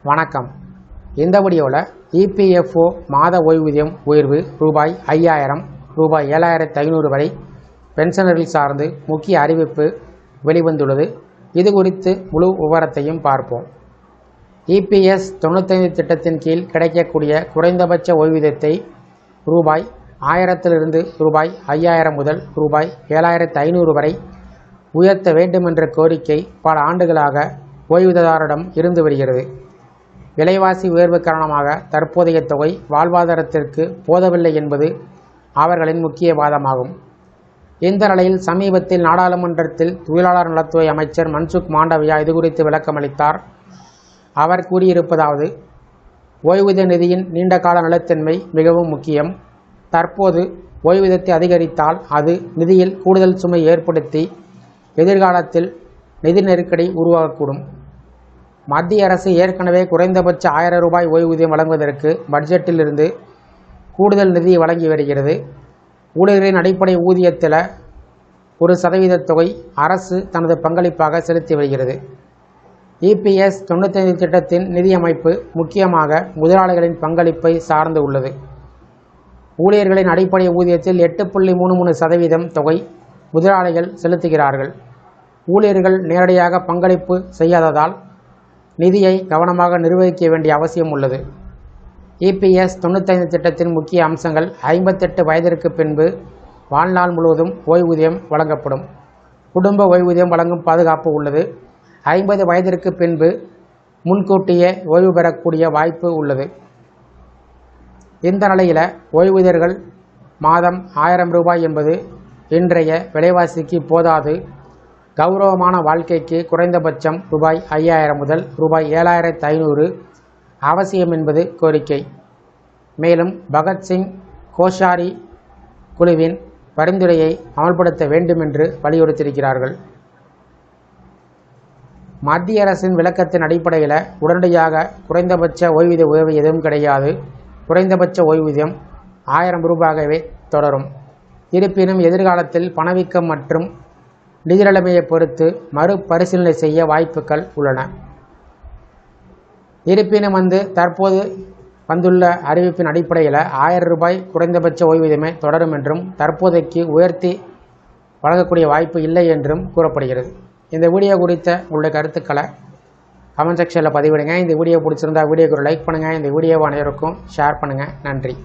வணக்கம். இந்த வீடியோவில் இபிஎஃப்ஓ மாத ஓய்வூதியம் உயர்வு ரூபாய் 5000 ரூபாய் 7500 வரை பென்ஷனர்கள் சார்ந்து முக்கிய அறிவிப்பு வெளிவந்துள்ளது. இது குறித்து முழு விவரத்தையும் பார்ப்போம். இபிஎஸ் 95 திட்டத்தின் கீழ் கிடைக்கக்கூடிய குறைந்தபட்ச ஓய்வூதியத்தை ரூபாய் 1000 ரூபாய் 5000 முதல் ரூபாய் 7500 வரை உயர்த்த வேண்டும் என்ற கோரிக்கை பல ஆண்டுகளாக ஓய்வூதியதாரரிடம் இருந்து வருகிறது. விலைவாசி உயர்வு காரணமாக தற்போதைய தொகை வாழ்வாதாரத்திற்கு போதவில்லை என்பது அவர்களின் முக்கிய வாதமாகும். இந்த நிலையில் சமீபத்தில் நாடாளுமன்றத்தில் தொழிலாளர் நலத்துறை அமைச்சர் மன்சுக் மாண்டவியா இதுகுறித்து விளக்கமளித்தார். அவர் கூறியிருப்பதாவது: ஓய்வூதிய நிதியின் நீண்டகால நிலைத்தன்மை மிகவும் முக்கியம். தற்போது ஓய்வூதியத்தை அதிகரித்தால் அது நிதியில் கூடுதல் சுமை ஏற்படுத்தி எதிர்காலத்தில் நிதி நெருக்கடி உருவாகக்கூடும். மத்திய அரசு ஏற்கனவே குறைந்தபட்ச 1000 ரூபாய் ஓய்வூதியம் வழங்குவதற்கு பட்ஜெட்டில் இருந்து கூடுதல் நிதி வழங்கி வருகிறது. ஊழியர்களின் அடிப்படை ஊதியத்தில் 1% தொகை அரசு தனது பங்களிப்பாக செலுத்தி வருகிறது. இபிஎஸ் 95 திட்டத்தின் நிதி அமைப்பு முக்கியமாக முதலாளிகளின் பங்களிப்பை சார்ந்து உள்ளது. ஊழியர்களின் அடிப்படை ஊதியத்தில் 8.33% தொகை முதலாளிகள் செலுத்துகிறார்கள். ஊழியர்கள் நேரடியாக பங்களிப்பு செய்யாததால் நிதியை கவனமாக நிர்வகிக்க வேண்டிய அவசியம் உள்ளது. இபிஎஸ் 95 திட்டத்தின் முக்கிய அம்சங்கள்: 58 வயதிற்கு பின்பு வாழ்நாள் முழுவதும் ஓய்வூதியம் வழங்கப்படும். குடும்ப ஓய்வூதியம் வழங்கும் பாதுகாப்பு உள்ளது. 50 வயதிற்கு பின்பு முன்கூட்டியே ஓய்வு பெறக்கூடிய வாய்ப்பு உள்ளது. இந்த நிலையில் ஓய்வூதியர்கள் மாதம் 1000 ரூபாய் என்பது இன்றைய விலைவாசிக்கு போதாது. கௌரவமான வாழ்க்கைக்கு குறைந்தபட்சம் ரூபாய் 5000 முதல் ரூபாய் 7500 அவசியம் என்பது கோரிக்கை. மேலும் பகத்சிங் கோஷாரி குழுவின் பரிந்துரையை அமல்படுத்த வேண்டும் என்று வலியுறுத்தியிருக்கிறார்கள். மத்திய அரசின் விளக்கத்தின் அடிப்படையில் உடனடியாக குறைந்தபட்ச ஓய்வூதிய உயர்வு எதுவும் கிடையாது. குறைந்தபட்ச ஓய்வூதியம் 1000 ரூபாயாகவே தொடரும். இருப்பினும் எதிர்காலத்தில் பணவீக்கம் மற்றும் நிதி நிலைமையை பொறுத்து மறுபரிசீலனை செய்ய வாய்ப்புகள் உள்ளன. இருப்பினும் தற்போது வந்துள்ள அறிவிப்பின் அடிப்படையில் 1000 ரூபாய் குறைந்தபட்ச ஓய்வூதியமே தொடரும் என்றும் தற்போதைக்கு உயர்த்தி வழங்கக்கூடிய வாய்ப்பு இல்லை என்றும் கூறப்படுகிறது. இந்த வீடியோ குறித்த உங்களுடைய கருத்துக்களை கமெண்ட் செக்ஷனில் பதிவிடுங்க. இந்த வீடியோ பிடிச்சிருந்தா வீடியோக்கு ஒரு லைக் பண்ணுங்கள். இந்த வீடியோவை அனைவருக்கும் ஷேர் பண்ணுங்கள். நன்றி.